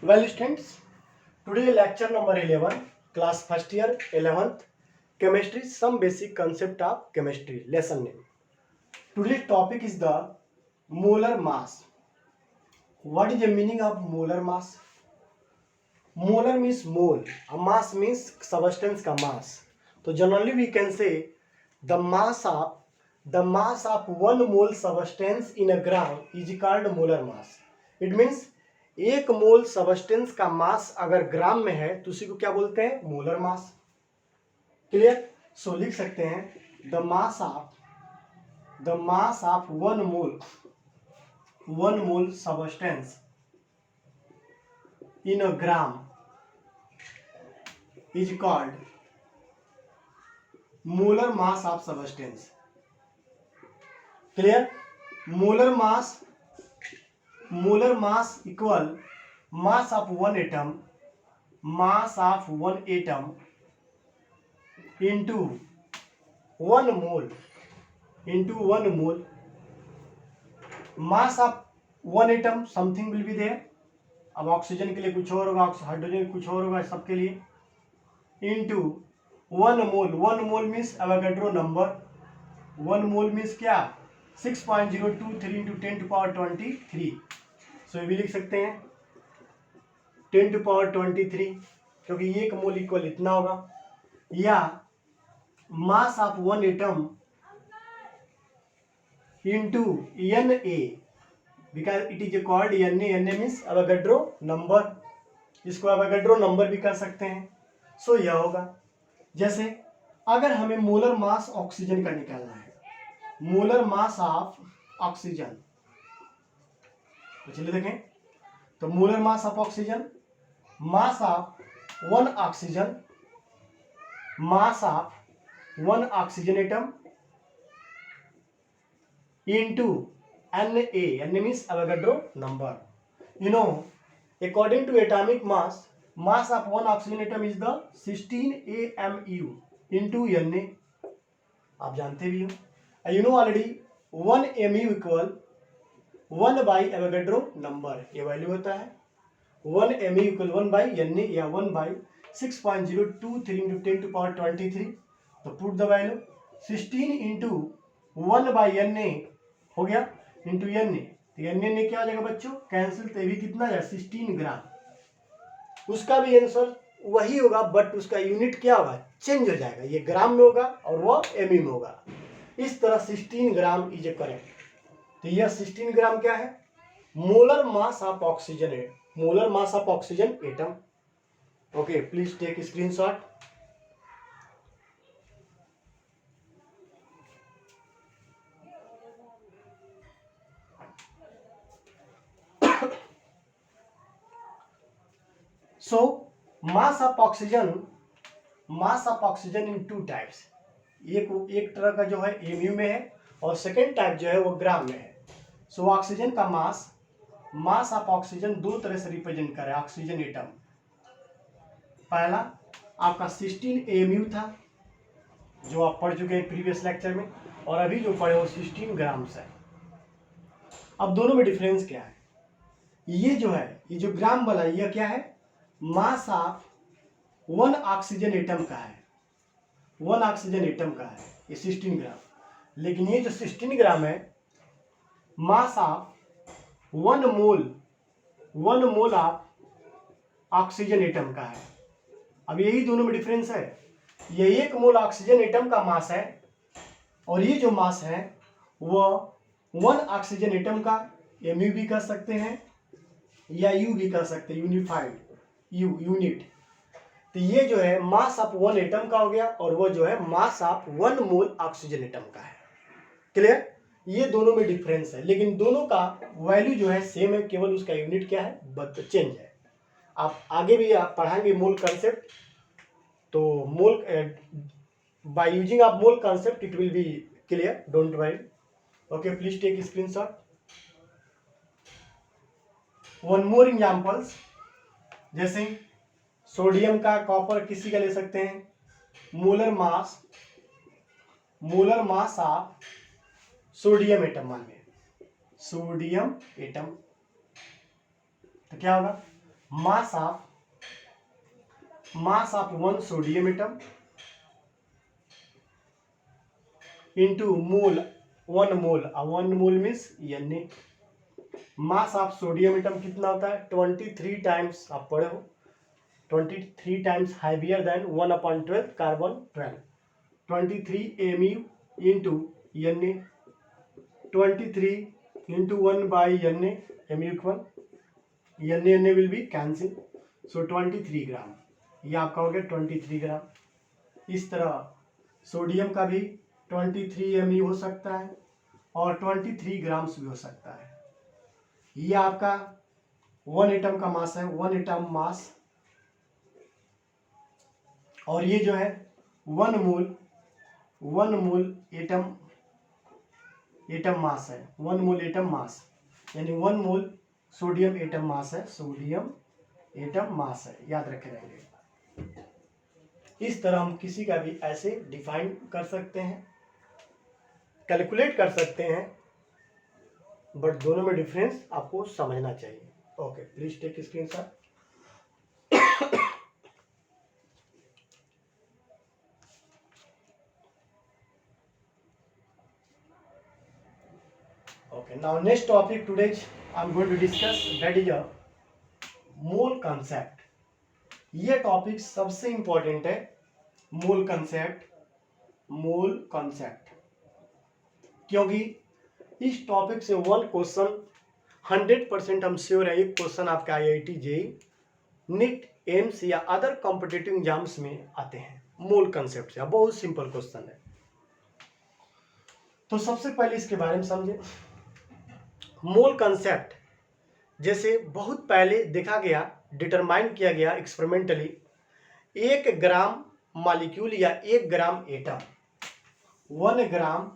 Well, students, today lecture number 11, class first year, 11th, chemistry, some basic concept of chemistry, lesson name. Today's topic is the molar mass. What is the meaning of molar mass? Molar means mole, a mass means substance का mass. So generally we can say the mass of 1 mole substance in a gram is called molar mass. It means एक मोल substance का मास अगर ग्राम में है तो उसी को क्या बोलते हैं? मोलर मास. क्लियर? सो लिख सकते हैं the mass of one mole substance in a gram is called molar mass of substance. Clear? Molar mass equal mass of one atom into 1 mole mass of one atom something will be there. अब oxygen के लिए कुछ और होगा, hydrogen कुछ और होगा, सबके लिए इंटू 1 मोल मीन्स एवोगाड्रो नंबर. 1 मोल मीन्स क्या? 6.023 इंटू 10⁻23. सो ये भी लिख सकते हैं 10⁻23 क्योंकि 1 मोल इक्वल इतना होगा. या mass of one atom into Na because it is called Na means Avogadro number. इसको एवोगाड्रो नंबर भी कर सकते हैं. सो यह होगा जैसे अगर हमें मोलर मास ऑक्सीजन का निकालना है, मोलर मास ऑफ ऑक्सीजन, तो चलिए देखें. तो molar mass of oxygen, mass of one oxygen atom into Na means Avogadro number. You know according to atomic mass of one oxygen atom is the 16 AMU into Na. आप जानते भी हो. You know already 1 mu equal 1 by Avogadro number. ये value होता है 1 mu equal 1 by Na या 1 by 6.023 into 10⁻23. तो put the value 16 into 1 by Na हो गया इंटू Na. तो Na क्या हो जाएगा बच्चों? कैंसिल. तो भी कितना है? 16 ग्राम. उसका भी आंसर वही होगा बट उसका यूनिट क्या होगा? चेंज हो जाएगा. ये ग्राम में होगा और वो एमयू में होगा. इस तरह 16 ग्राम इज करेक्ट. तो यह 16 ग्राम क्या है? Molar mass of oxygen atom. Okay, please take screenshot. So mass of oxygen in two types. एक तरह का जो है एमयू में है और सेकेंड टाइप जो है वो ग्राम में है. सो ऑक्सीजन का मास ऑफ ऑक्सीजन दो तरह से रिप्रेजेंट करे ऑक्सीजन एटम. पहला आपका 16 एमयू था जो आप पढ़ चुके हैं प्रीवियस लेक्चर में, और अभी जो पढ़े वो 16 ग्राम्स है. अब दोनों में डिफरेंस क्या है? ये जो है, ये जो ग्राम वाला, ये क्या है? Mass of one oxygen atom का है. ये 16 ग्राम. लेकिन ये जो 16 ग्राम है mass of one mole of oxygen atom का है. अब यही दोनों में डिफरेंस है. ये 1 मोल ऑक्सीजन एटम का मास है और ये जो मास है वह 1 ऑक्सीजन एटम का एमयू भी कर सकते हैं या यू भी कर सकते हैं, यूनिफाइड यूनिट. तो ये जो है मास ऑफ वन एटम का हो गया और वो जो है mass of 1 mole oxygen atom का है. क्लियर? ये दोनों में डिफरेंस है लेकिन दोनों का वैल्यू जो है सेम है, केवल उसका यूनिट क्या है? बट चेंज है. आप आगे भी आप पढ़ाएंगे मोल कंसेप्ट. तो mole by using of mole concept it will be clear, don't worry. Okay, please take screenshot. One more examples, जैसे सोडियम का, कॉपर किसी का ले सकते हैं. Molar mass of sodium atom, मान लें सोडियम एटम, तो क्या होगा? mass of one sodium atom into mole, 1 mole means Na। Mass of sodium atom कितना होता है 23 टाइम्स, आप पढ़े हो 23 times heavier than 1/12 carbon 12, 23 mu into Na, 23 into 1 by Na, mu equal Na will be cancel, so 23 ग्राम, ये आपका हो गया 23 ग्राम। इस तरह सोडियम का भी 23 mu हो सकता है और 23 ग्राम्स भी हो सकता है। ये आपका 1 एटम का मास है, 1 एटम मास, और ये जो है 1 मोल एटम मास है, 1 मोल एटम मास, यानी 1 मोल सोडियम एटम मास है, सोडियम एटम मास है, याद रखे रहेंगे। इस तरह हम किसी का भी ऐसे डिफाइन कर सकते हैं, कैलकुलेट कर सकते हैं, बट दोनों में डिफरेंस आपको समझना चाहिए। Okay, please take screenshot. Okay, now next topic today I'm going to discuss, that is a mole concept। ये टॉपिक सबसे इंपॉर्टेंट है, मोल कंसेप्ट, क्योंकि इस टॉपिक से 1 क्वेश्चन 100% हम श्योर है, एक क्वेश्चन आपका IIT JEE नीट एम्स या अदर कॉम्पिटिटिव एग्जाम्स में आते हैं मोल कंसेप्ट से। बहुत सिंपल क्वेश्चन है, तो सबसे पहले इसके बारे में समझे। मोल कंसेप्ट जैसे बहुत पहले देखा गया, डिटरमाइन किया गया एक्सपेरिमेंटली, 1 ग्राम मॉलिक्यूल या 1 ग्राम एटम, 1 ग्राम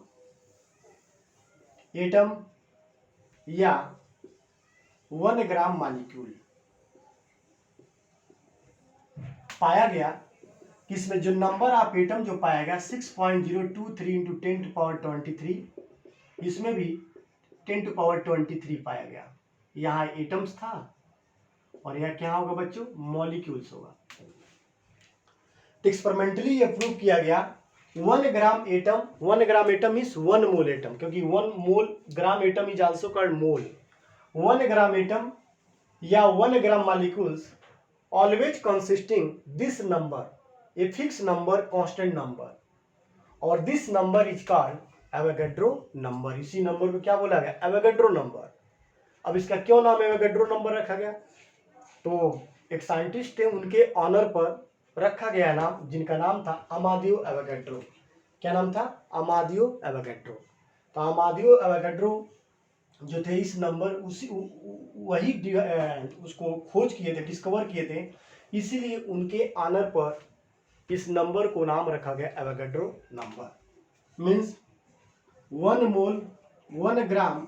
एटम या 1 ग्राम मॉलिक्यूल पाया गया कि इसमें जो नंबर ऑफ एटम जो पाया गया 6.023 इंटू 10⁻23, इसमें भी 10⁻23 पाया गया। यहाँ एटम्स था और यह क्या होगा बच्चों, मॉलिक्यूल्स होगा। तो एक्सपेरिमेंटली ये प्रूव किया गया 1 gram atom is 1 mole atom, क्योंकि 1 gram atom is also called mole. 1 gram atom या 1 gram molecules always consisting this number, a fix number, constant number, और this number is called Avogadro number. इसी number को क्या बोला गया, Avogadro number. अब इसका क्यों नाम एवोगैड्रो नंबर रखा गया, तो एक साइंटिस्ट थे, उनके ऑनर पर रखा गया नाम, जिनका नाम था अमादियो एवोगैड्रो। क्या नाम था, अमादियो एवोगैड्रो। तो अमादियो एवोगैड्रो जो थे, इस नंबर वही उसको खोज किए थे, डिस्कवर किए थे, इसीलिए उनके ऑनर पर इस नंबर को नाम रखा गया Avogadro number. Means 1 mole 1 gram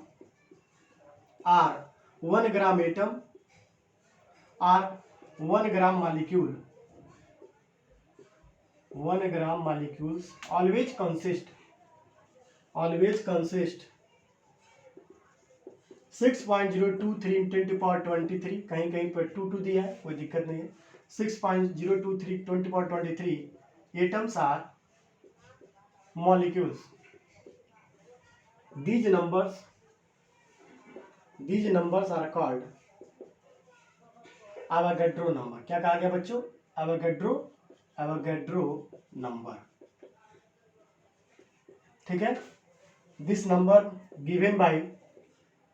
or 1 gram atom or 1 gram molecule, 1 gram molecules always consist 6.023 10⁻23, कहीं कहीं पर 2 दिया है, कोई दिक्कत नहीं है। 6.023 10⁻23 atoms or molecules। these numbers are called Avogadro number। क्या कहा गया बच्चों, Avogadro number, ठीक है। this number given by,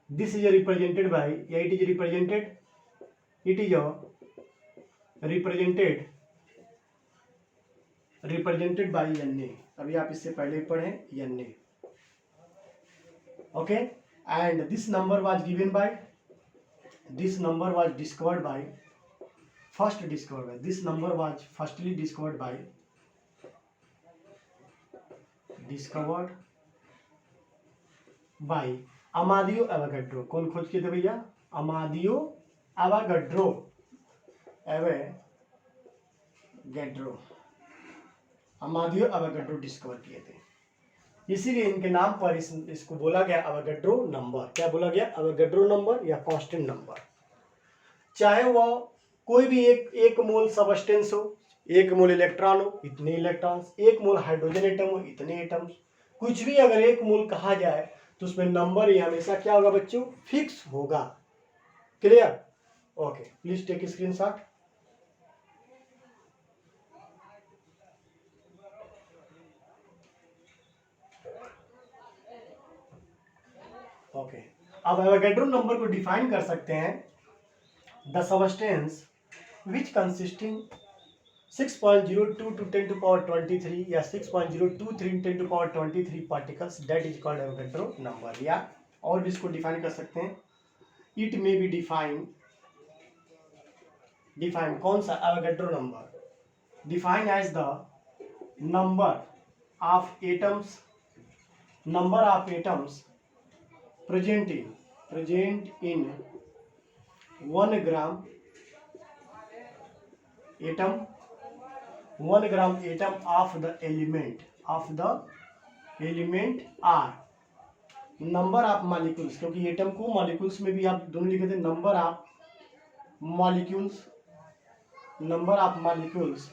this is represented by, या it is represented by Na। अभी आप इससे पहले पढ़े Na, okay। and this number was discovered by, this number was firstly discovered by Amedeo Avogadro. कौन खोज किए थे भैया, Amedeo Avogadro Amedeo Avogadro discover किए थे, इसीलिए इनके नाम पर इसको बोला गया एवोगैड्रो नंबर। क्या बोला गया, एवोगैड्रो नंबर या कांस्टेंट नंबर। चाहे वह कोई भी एक मोल सबस्टेंस हो, 1 मोल इलेक्ट्रॉन हो इतने इलेक्ट्रॉन्स, 1 मोल हाइड्रोजन एटम हो इतने एटम्स, कुछ भी अगर 1 मोल कहा जाए तो उसमें नंबर ही हमेशा क्या होगा बच्चों, फिक्स होगा। Clear? Okay, please take screenshot. Okay, अब एवोगैड्रो नंबर को डिफाइन कर सकते हैं, the substance which consisting 6.02 to 10 to power 23 या 6.023 10 to power 23 particles, that is called Avogadro number. या और भी इसको डिफाइन कर सकते हैं, इट मे बी डिफाइन कौन सा, Avogadro number define as the number of atoms present in 1 gram atom of the element R, number of molecules, क्योंकि एटम को मॉलिक्यूल्स में भी आप दोनों लिखे थे, number of molecules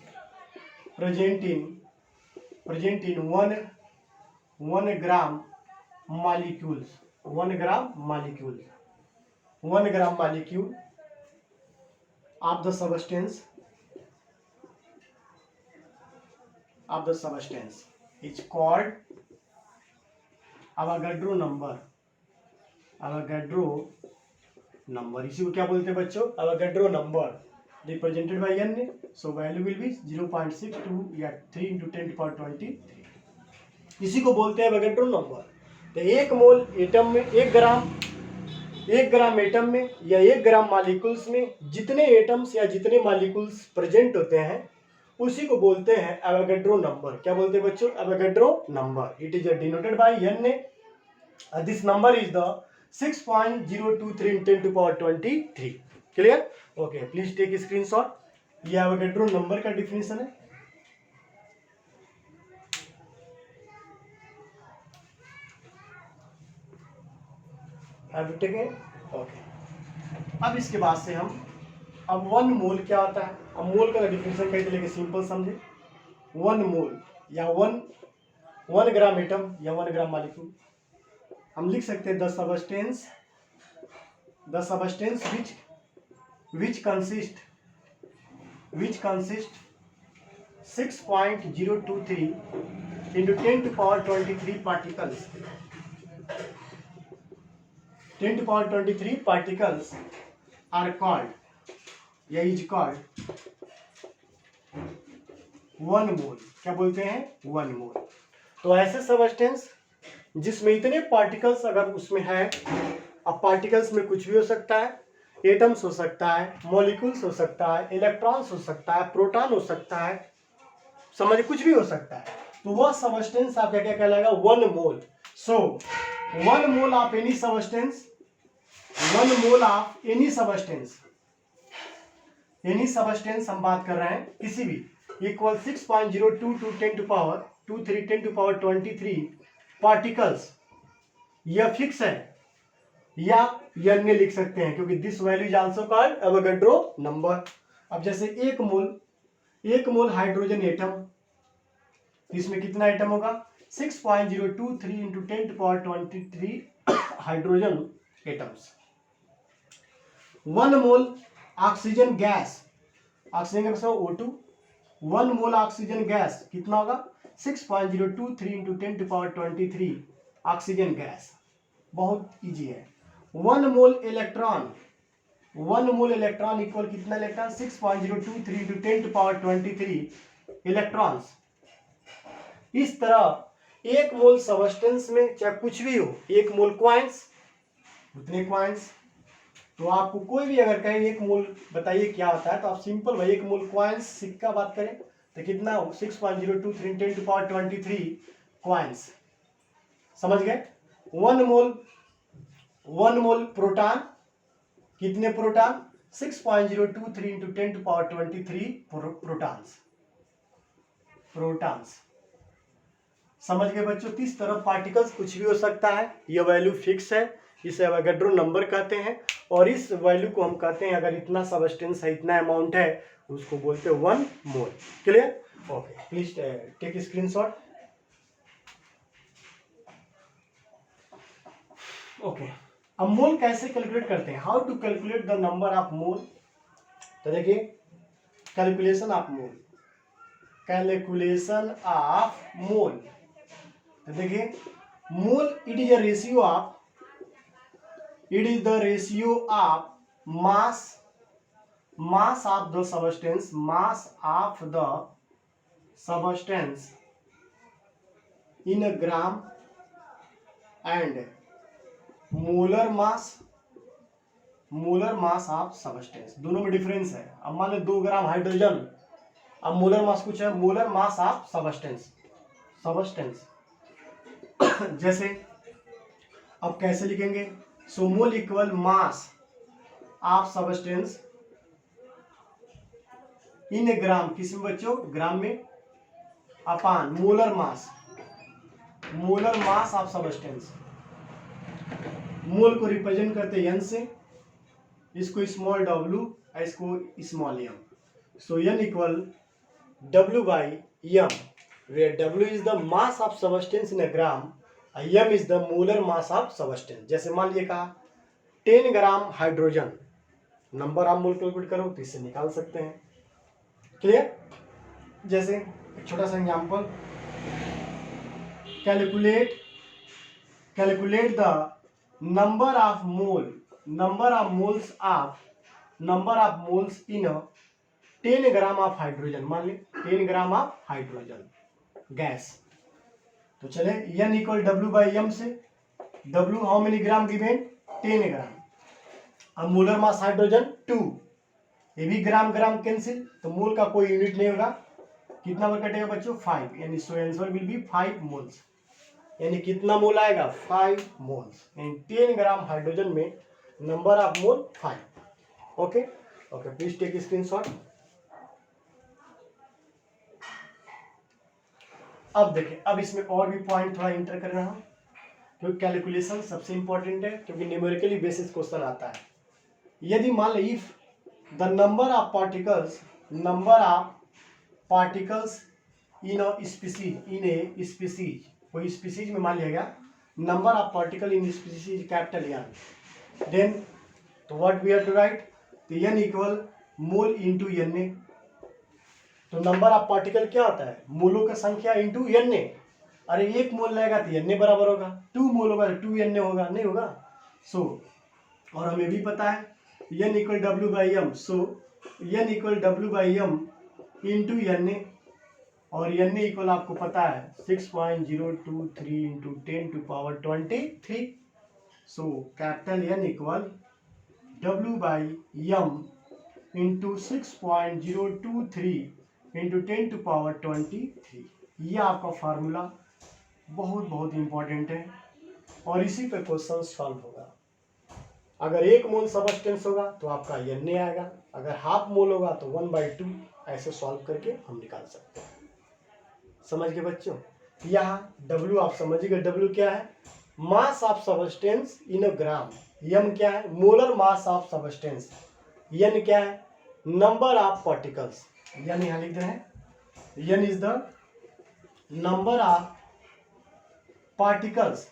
present in 1 gram molecules 1 gram molecule of the substance is called Avogadro number. इसी को क्या बोलते हैं बच्चों, Avogadro number, represented by n, so value will be 0.62 या 3 × 10⁻23। इसी को बोलते हैं एवोगैड्रो नंबर। तो 1 मोल एटम में 1 ग्राम एटम में या 1 ग्राम मॉलिक्यूल्स में जितने एटम्स या जितने मॉलिक्यूल्स प्रेजेंट होते हैं उसी को बोलते हैं एवोगैड्रो नंबर। क्या बोलते हैं बच्चों, Avogadro number. It is denoted by n, this number is the 6.023 × 10⁻23। Clear? Okay, please take screenshot. ये एवोगैड्रो नंबर का डिफिनेशन है। ओके, अब इसके बाद से हम अब 1 मोल क्या होता है, अब मोल का डिफिनेशन कैसे लेके सिंपल समझे। 1 मोल या 1 ग्राम एटम या 1 ग्राम मॉलिक्यूल हम लिख सकते हैं the substance which consist 6.023 into 10⁻23 particles 10⁻23 particles are called या is called 1 मोल। क्या बोलते हैं, 1 मोल। तो ऐसे सबस्टेंस जिसमें इतने पार्टिकल्स अगर उसमें है, अब पार्टिकल्स में कुछ भी हो सकता है, एटम्स हो सकता है, मॉलिक्यूल्स हो सकता है, इलेक्ट्रॉन्स हो सकता है, प्रोटॉन हो सकता है, समझ कुछ भी हो सकता है, तो वह सबस्टेंस आपका क्या कहलाएगा, 1 मोल। सो 1 mole of any substance, 1 mole of any substance हम बात कर रहे हैं किसी भी, इक्वल 6.02 to 10⁻23 पार्टिकल्स। यह फिक्स है या यह अन्य लिख सकते हैं, क्योंकि this value is also called Avogadro number. अब जैसे 1 मोल हाइड्रोजन एटम, इसमें कितना एटम होगा, 6.023 × 10⁻23 हाइड्रोजन एटम्स। 1 मोल ऑक्सीजन गैस, ऑक्सीजन का O2, 1 मोल ऑक्सीजन गैस कितना होगा, 6.023 × 10⁻23 ऑक्सीजन गैस। बहुत इजी है। 1 मोल इलेक्ट्रॉन इक्वल कितना इलेक्ट्रॉन, 6.023 × 10⁻23 इलेक्ट्रॉन्स। इस तरह 1 मोल सबस्टेंस में चाहे कुछ भी हो, 1 मोल क्वाइंस, उतने क्वाइंस। तो आपको कोई भी अगर कहे 1 मोल बताइए क्या होता है, तो आप सिंपल भाई 1 मोल क्वाइंस सिक्का बात करें तो कितना हो, 6.023 × 10⁻23 क्वाइंस। समझ गए। 1 मोल प्रोटॉन, कितने प्रोटॉन, 6.023 × 10⁻23 प्रोटॉन्स। समझ गए बच्चों। इस तरह पार्टिकल्स कुछ भी हो सकता है, यह वैल्यू फिक्स है, इसे एवोगैड्रो नंबर कहते हैं। और इस वैल्यू को हम कहते हैं, अगर इतना सबस्टेंस है, इतना अमाउंट है, उसको बोलते हैं 1 mole. Clear? Okay, please take screenshot. Okay, अब मोल कैसे कैलकुलेट करते हैं, how to calculate the number of mole. तो देखिए, calculation of mole, calculation of mole. तो देखिए, mole it is a ratio of, it is the ratio of mass of the substance, mass of the substance in a gram and molar mass of substance। दोनों में difference है। अब मान लो 2 gram hydrogen, अब molar mass कुछ है, molar mass of substance. जैसे अब कैसे लिखेंगे, so mole equal mass of substance in a gram, किस में बच्चों, ग्राम में, upon molar mass of substance. Mole को रिप्रेजेंट करते एन से, इसको स्मॉल w, इसको small m। So n equal w by m, where w is the mass of substance in a gram, m is the molar mass of substance। जैसे मान लिया कहा 10 gram hydrogen, number आप मोल calculate करो तो इससे निकाल सकते हैं। क्लियर? जैसे एक छोटा सा example, calculate the number of moles in 10 gram of hydrogen. मान ली 10 ग्राम ऑफ हाइड्रोजन गैस। तो चले n equal w by m से, w how many gram given, 10 ग्राम। अब मोलर मास हाइड्रोजन 2, ये भी ग्राम ग्राम कैंसिल, तो मोल का कोई यूनिट नहीं होगा, कितना मोल कटेगा बच्चों, 5, यानी so answer will be 5 moles. यानी कितना मोल आएगा, 5 मोल्स। यानी 10 ग्राम हाइड्रोजन में number of mole 5। Okay okay, please take screenshot. अब देखिए, अब इसमें और भी पॉइंट थोड़ा इंटर कर रहा हूं, क्योंकि कैलकुलेशन सबसे इंपॉर्टेंट है, क्योंकि न्यूमेरिकली बेसिस क्वेश्चन आता है। यदि मान लो if the number of particles in a species, कोई स्पीसीज में मान लिया गया, number of particle in species capital n, then तो what we have to write, तो n equal mole into Na। तो नंबर ऑफ पार्टिकल क्या होता है, मोलों का संख्या इंटू Na। अरे 1 मोल रहेगा तो Na बराबर होगा, 2 मोल होगा तो 2 Na होगा, नहीं होगा। सो और हमें भी पता है n equal w by M, so n equal w by M into Na, और Na इक्वल आपको पता है 6.023 into 10 to power 23। So capital N equal w by M into 6.023 into 10 to power 23। ये आपका फार्मूला बहुत इंपॉर्टेंट है, और इसी पे क्वेश्चन सॉल्व होगा। अगर 1 मोल सबस्टेंस होगा तो आपका Na आएगा, अगर हाफ मोल होगा तो 1/2, ऐसे सॉल्व करके हम निकाल सकते हैं। समझ गए बच्चों? यहाँ W आप समझिएगा, W क्या है, मास of substance in a gram, m क्या है, molar mass of substance, n क्या है, नंबर ऑफ पार्टिकल्स, n यहाँ लिख रहे हैं, n is the number of particles.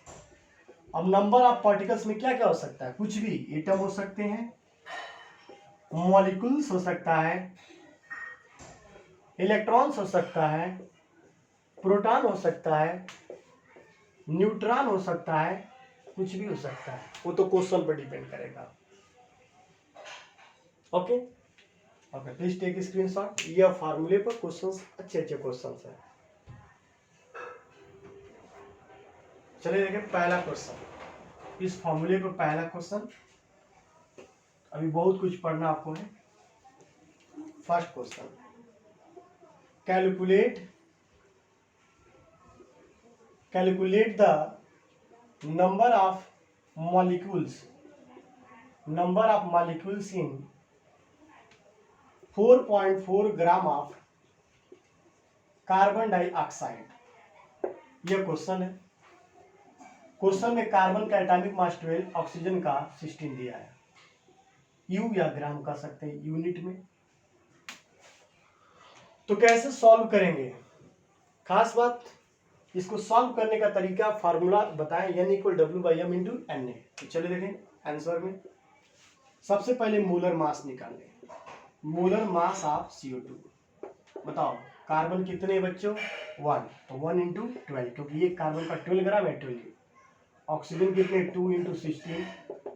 अब नंबर ऑफ पार्टिकल्स में क्या क्या हो सकता है, कुछ भी, एटम हो सकते हैं, मॉलिक्यूल्स हो सकता है, इलेक्ट्रॉन्स हो सकता है, प्रोटॉन हो सकता है, न्यूट्रॉन हो सकता है, कुछ भी हो सकता है, वो तो क्वेश्चन पर डिपेंड करेगा। Okay okay, please take screenshot. ये फार्मूले पर क्वेश्चंस, अच्छे क्वेश्चंस हैं। चलिए देखिए पहला क्वेश्चन, इस फॉर्मूले पर पहला क्वेश्चन, अभी बहुत कुछ पढ़ना आपको है। First question, calculate the number of molecules in 4.4 gram of carbon dioxide. यह क्वेश्चन है। क्वेश्चन में कार्बन का एटॉमिक मास 12, ऑक्सीजन का 16 दिया है। यू या ग्राम कह सकते हैं, यूनिट में। तो कैसे सॉल्व करेंगे, खास बात इसको सॉल्व करने का तरीका फार्मूला बताएं, n equal W by M into N A. तो चलिए देखें आंसर में। सबसे पहले मोलर मास निकालें, मोलर मास ऑफ CO2। बताओ कार्बन कितने बच्चों, 1, तो 1 इंटू 12, क्योंकि ये कार्बन का 12 ग्राम है, 12। ऑक्सीजन कितने, 2 इंटू 16,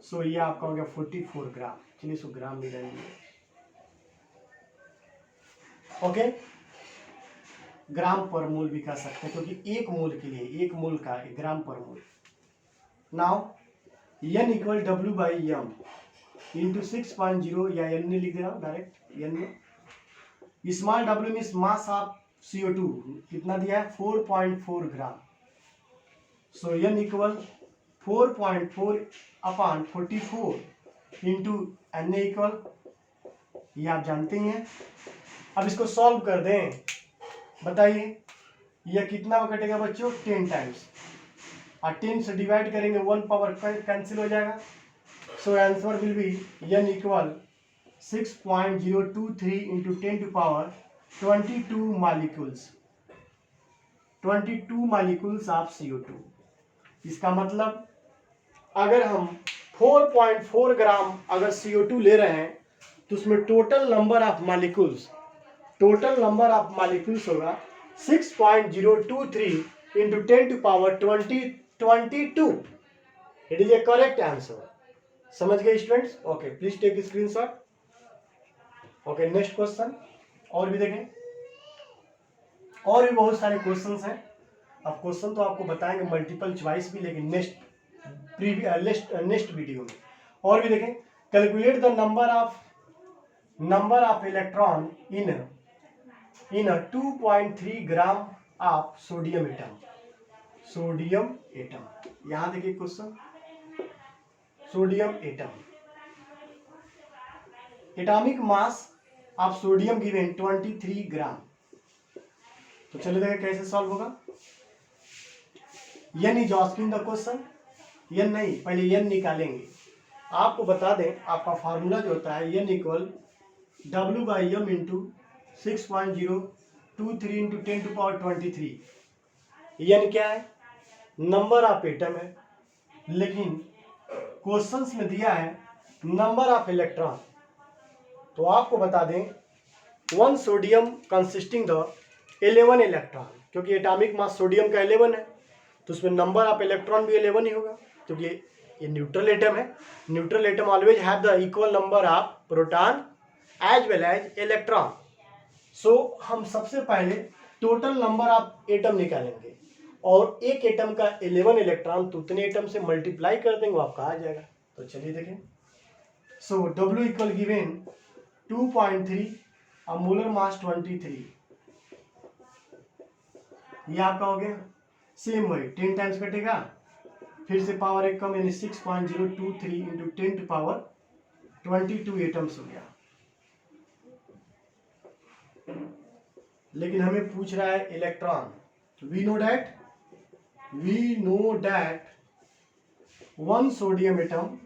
सो ये आपका हो गया 44 ग्राम। चलिए इसको ग्राम में जाएंगे, ओके। ग्राम पर मोल भी कह सकते हैं, क्योंकि एक मोल के लिए, एक मोल का 1 ग्राम पर mole. Now n equal W by M into 6.0, या n ने लिख दे रहा हूँ डायरेक्ट, n में। Small w means mass of CO2 कितना दिया है, 4.4 gram. So n equal 4.4 upon 44 into N A equal, ये आप जानते ही हैं। अब इसको सॉल्व कर दें, बताइए यह कितना कटेगा बच्चों, 10 टाइम्स, और 10 से डिवाइड करेंगे 1 पावर कैंसिल हो जाएगा। So answer will be n equal 6.023 into 10 to power 22 molecules, 22 molecules of CO2। इसका मतलब अगर हम 4.4 ग्राम अगर CO2 ले रहे हैं, तो उसमें total number of molecules, total number of molecules होगा 6.023 into 10 to power 22। It is a correct answer. समझ गए students? Okay, please take screenshot. Okay, next question. और भी देखें, और भी बहुत सारे क्वेश्चंस हैं। अब क्वेश्चन तो आपको बताएंगे मल्टीपल चॉइस भी, लेकिन नेक्स्ट वीडियो में। और भी देखें, calculate the number of electron in 2.3 gram of sodium atom, sodium atom. यहां देखिए question, sodium atom, atomic mass of sodium given 23 ग्राम। तो चलिए देखें कैसे सॉल्व होगा। n is asking the question, n नहीं, पहले n निकालेंगे। आपको बता दें, आपका फार्मूला जो होता है n equal W by M into 6.023 into 10 to power 23। n क्या है, नंबर ऑफ एटम है, लेकिन क्वेश्चंस में दिया है नंबर ऑफ इलेक्ट्रॉन। तो आपको बता दें 1 सोडियम कंसिस्टिंग द 11 इलेक्ट्रॉन, क्योंकि एटॉमिक मास सोडियम का 11 है, तो उसमें नंबर ऑफ इलेक्ट्रॉन भी 11 ही होगा, क्योंकि ये न्यूट्रल एटम है। Neutral atom always have the equal number of proton as well as electron. So हम सबसे पहले टोटल नंबर ऑफ एटम निकालेंगे, और एक एटम का 11 इलेक्ट्रॉन, तो उतने एटम से मल्टीप्लाई कर देंगे, वो आपका आ जाएगा। तो चलिए देखें। सो W equal given 2.3, molar mass 23, ये आपका हो गया। सेम वही 10 टाइम्स कटेगा, फिर से पावर एक कम, यानी 6.023 इंटू 10 टू पावर 22 एटम्स हो गया। लेकिन हमें पूछ रहा है electron. We know that one sodium atom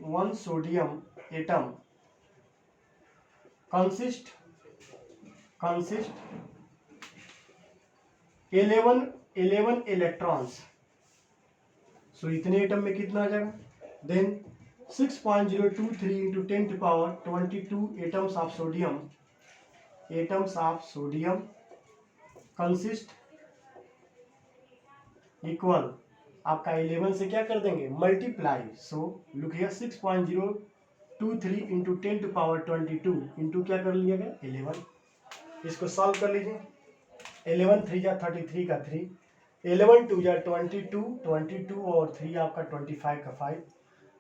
consist 11 electrons. So इतने एटम में कितना आ जाएगा, then 6.023 into 10 to power 22 atoms of sodium consist equal, आपका 11 से क्या कर देंगे, multiply. So look here 6.023 into 10 to power 22 into क्या कर लिया गया, 11। इसको सॉल्व कर लीजिए। 11 3 जा 33 का 3, 11 2 जा 22 और 3 आपका 25 का 5,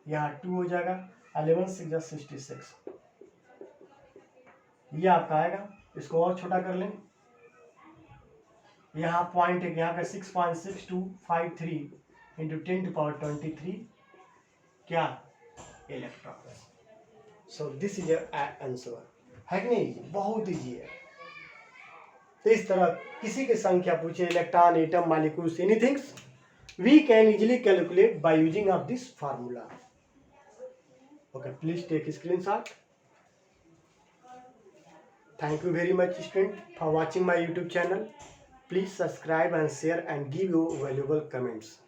यहाँ 2 हो जाएगा। 11 6 जा 66, ये आपका आएगा। इसको और छोटा कर लें, यहाँ पॉइंट है, यहाँ का 6.6253 इंटू 10 टू पावर 23 क्या, electron. So this is answer, है कि नहीं, बहुत ईजी है। तो इस तरह किसी की संख्या पूछे, electron, atom, molecules, anything, we can easily calculate by using of this formula. Okay, please take screenshot. Thank you very much, student, for watching my YouTube channel. Please subscribe and share and give your valuable comments.